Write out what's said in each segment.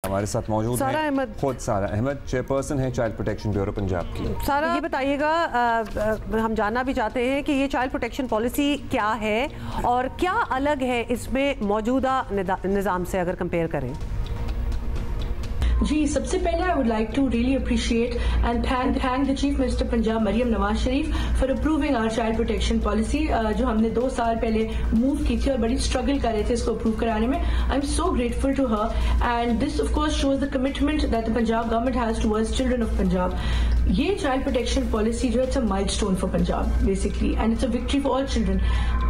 हमारे साथ मौजूद सारा अहमद, खुद सारा अहमद, चेयरपर्सन है चाइल्ड प्रोटेक्शन ब्यूरो पंजाब की। सारा ये बताइएगा, हम जानना भी चाहते हैं कि ये चाइल्ड प्रोटेक्शन पॉलिसी क्या है और क्या अलग है इसमें मौजूदा निज़ाम से अगर कंपेयर करें। जी, सबसे पहले I would like to really appreciate and thank the chief minister Punjab Maryam Nawaz Sharif for approving our child protection policy, जो हमने 2 साल पहले मूव की थी और बड़ी स्ट्रगल कर रहे थे इसको अप्रूव कराने में। I am so grateful to her and this of course shows the commitment that the Punjab government has towards children of Punjab. ये चाइल्ड प्रोटेक्शन पॉलिसी जो है it's a milestone for Punjab basically and it's a victory for all children.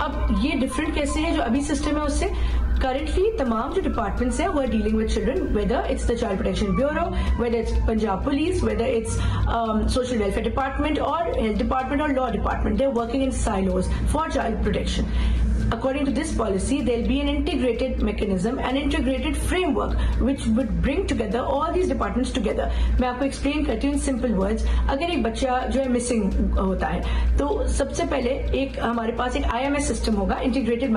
अब ये different कैसे है जो अभी system है उससे? Currently, तमाम जो डिपार्टमेंट्स हैं वो are dealing with children, whether it's the Child Protection Bureau, whether it's Punjab Police, whether it's Social Welfare Department or Health Department or Law Department. They're working in silos for child protection. According to this policy, there'll be an integrated mechanism, an integrated framework, which would bring together all these departments together. मैं आपको explain करती हूँ in simple words. अगर एक बच्चा जो है missing होता है, तो सबसे पहले एक हमारे पास एक IMS system होगा, integrated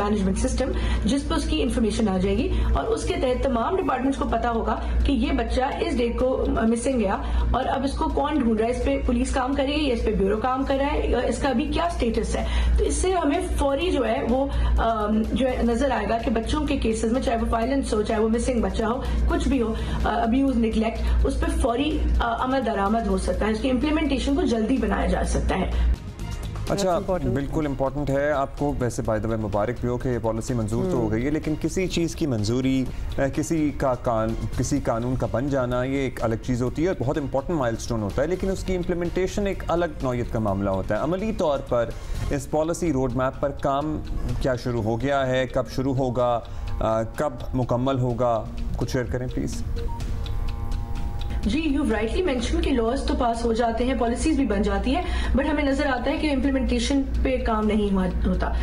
management system, जिस पर उसकी information आ जाएगी और उसके तहत तमाम डिपार्टमेंट्स को पता होगा कि ये बच्चा इस डेट को मिसिंग गया और अब इसको कौन ढूंढ रहा है, इस पे पुलिस काम करेगी या इस पे ब्यूरो काम कर रहा है, इसका अभी क्या स्टेटस है। तो इससे हमें फौरी जो है वो जो है नजर आएगा कि बच्चों के केसेस में, चाहे वो वायलेंस हो, चाहे वो मिसिंग बच्चा हो, कुछ भी हो, अब्यूज, निगलेक्ट, उस पर फौरी अमल दरामद हो सकता है, उसकी इम्प्लीमेंटेशन को जल्दी बनाया जा सकता है। अच्छा, बिल्कुल इम्पोर्टेंट है। आपको वैसे बाय द वे मुबारक भी हो कि ये पॉलिसी मंजूर तो हो गई है, लेकिन किसी चीज़ की मंजूरी, किसी कानून का बन जाना, ये एक अलग चीज़ होती है और बहुत इंपॉर्टेंट माइलस्टोन होता है, लेकिन उसकी इम्प्लीमेंटेशन एक अलग नौयत का मामला होता है। अमली तौर पर इस पॉलिसी रोड मैप पर काम क्या शुरू हो गया है, कब शुरू होगा, कब मुकम्मल होगा, कुछ शेयर करें प्लीज़। जी, यू राइटली मेंशन कि लॉज तो पास हो जाते हैं, पॉलिसीज भी बन जाती है, बट हमें नजर आता है कि इम्प्लीमेंटेशन पे काम नहीं होता।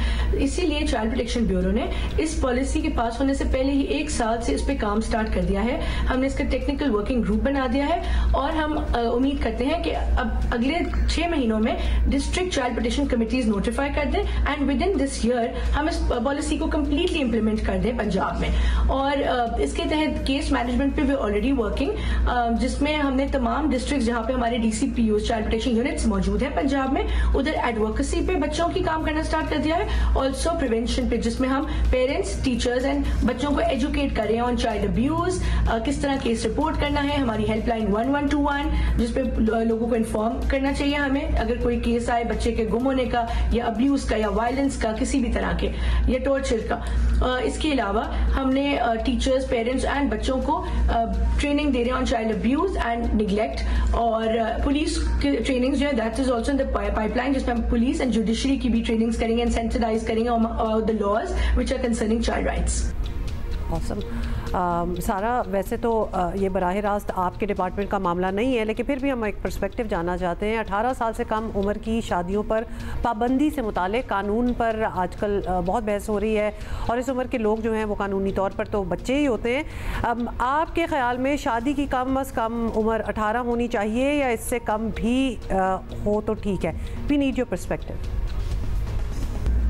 इसीलिए चाइल्ड प्रोटेक्शन ब्यूरो ने इस पॉलिसी के पास होने से पहले ही 1 साल से इस पे काम स्टार्ट कर दिया है। हमने इसका टेक्निकल वर्किंग ग्रुप बना दिया है और हम उम्मीद करते हैं कि अब अगले 6 महीनों में district child protection committees notify कर दें and with in this year हम इस पॉलिसी को कम्प्लीटली इम्प्लीमेंट कर दें पंजाब में। और इसके तहत केस मैनेजमेंट पे भी ऑलरेडी वर्किंग, जिसमें हमने तमाम डिस्ट्रिक्ट जहां पे हमारे DCPU चाइल्ड प्रोटेक्शन यूनिट्स मौजूद है पंजाब में, उधर एडवोकेसी पे बच्चों की काम करना स्टार्ट कर दिया है। ऑल्सो प्रिवेंशन पे, जिसमें हम पेरेंट्स, टीचर्स एंड बच्चों को एजुकेट कर रहे हैं ऑन चाइल्ड अब्यूज, किस तरह केस रिपोर्ट करना है। हमारी हेल्पलाइन 1121 जिसपे लोगों को इन्फॉर्म करना चाहिए हमें अगर कोई केस आए बच्चे के गुम होने का या अब्यूज का या वायलेंस का, किसी भी तरह के, या टॉर्चर का। इसके अलावा हमने टीचर्स, पेरेंट्स एंड बच्चों को ट्रेनिंग दे रहे हैं on child abuse and neglect. और पुलिस की ट्रेनिंग्स जो है that is also in the pipeline, जिसमें हम पुलिस एंड जुडिशरी की भी ट्रेनिंग्स करेंगे एंड सेंसिटाइज करेंगे about the laws which are concerning child rights. Awesome. Sara, वैसे तो ये बराह रास्त आपके डिपार्टमेंट का मामला नहीं है, लेकिन फिर भी हम एक पर्सपेक्टिव जानना चाहते हैं। 18 साल से कम उम्र की शादियों पर पाबंदी से मुतालिक कानून पर आजकल बहुत बहस हो रही है और इस उम्र के लोग जो हैं वो कानूनी तौर पर तो बच्चे ही होते हैं। आपके ख्याल में शादी की कम अज़ कम उम्र 18 होनी चाहिए या इससे कम भी हो तो ठीक है? We need your perspective.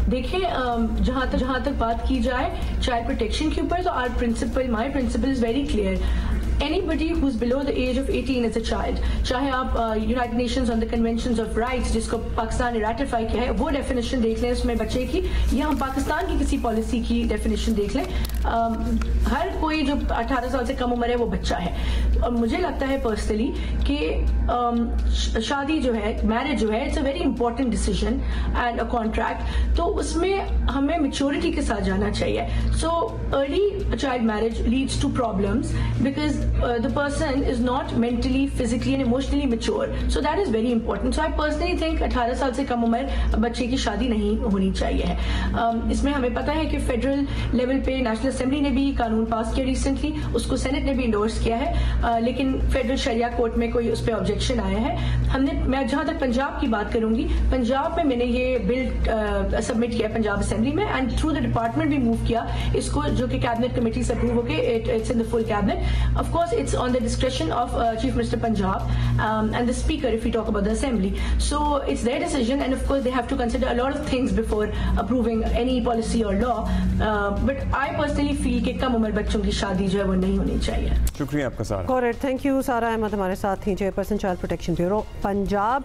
देखिए, जहां तक बात की जाए चाइल्ड प्रोटेक्शन के ऊपर, तो my principle is very clear. Anybody who's below the age of 18 is a child. चाहे आप United Nations on the conventions of rights, जिसको पाकिस्तान ने रेटिफाई किया है, वो डेफिनेशन देख लें उसमें बच्चे की, या हम पाकिस्तान की किसी पॉलिसी की डेफिनेशन देख लें, हर कोई जो 18 साल से कम उम्र है वो बच्चा है। और मुझे लगता है पर्सनली कि शादी जो है, मैरिज जो है, it's a very important decision and a contract, तो उसमें हमें मेच्योरिटी के साथ जाना चाहिए। So early child marriage leads to problems because the person is not mentally, physically and emotionally mature. So that is very important. So I personally think 18 साल से कम उम्र बच्चे की शादी नहीं होनी चाहिए है। इसमें हमें पता है कि फेडरल लेवल पे नेशनल असेंबली ने भी कानून पास किया रिसेंटली, उसको सेनेट ने भी इंडोर्स किया है, लेकिन फेडरल शरिया कोर्ट में कोई उस पर ऑब्जेक्शन आया है। मैं जहां तक पंजाब की बात करूंगी, पंजाब में मैंने ये बिल सबमिट किया पंजाब असेंबली में एंड थ्रू द डिपार्टमेंट भी मूव किया इसको, जो कि कैबिनेट कमेटी से अप्रूव होके it's in the full cabinet. Of course, it's on the discretion of Chief Minister Punjab and the Speaker if we talk about the Assembly. So it's their decision, and of course they have to consider a lot of things before approving any policy or law. But I personally personally feel कि कम उम्र बच्चों की शादी जो है वो नहीं होनी चाहिए। शुक्रिया आपका सारा। Correct, thank you. सारा अहमद हमारे साथ थी, chairperson child protection bureau Punjab.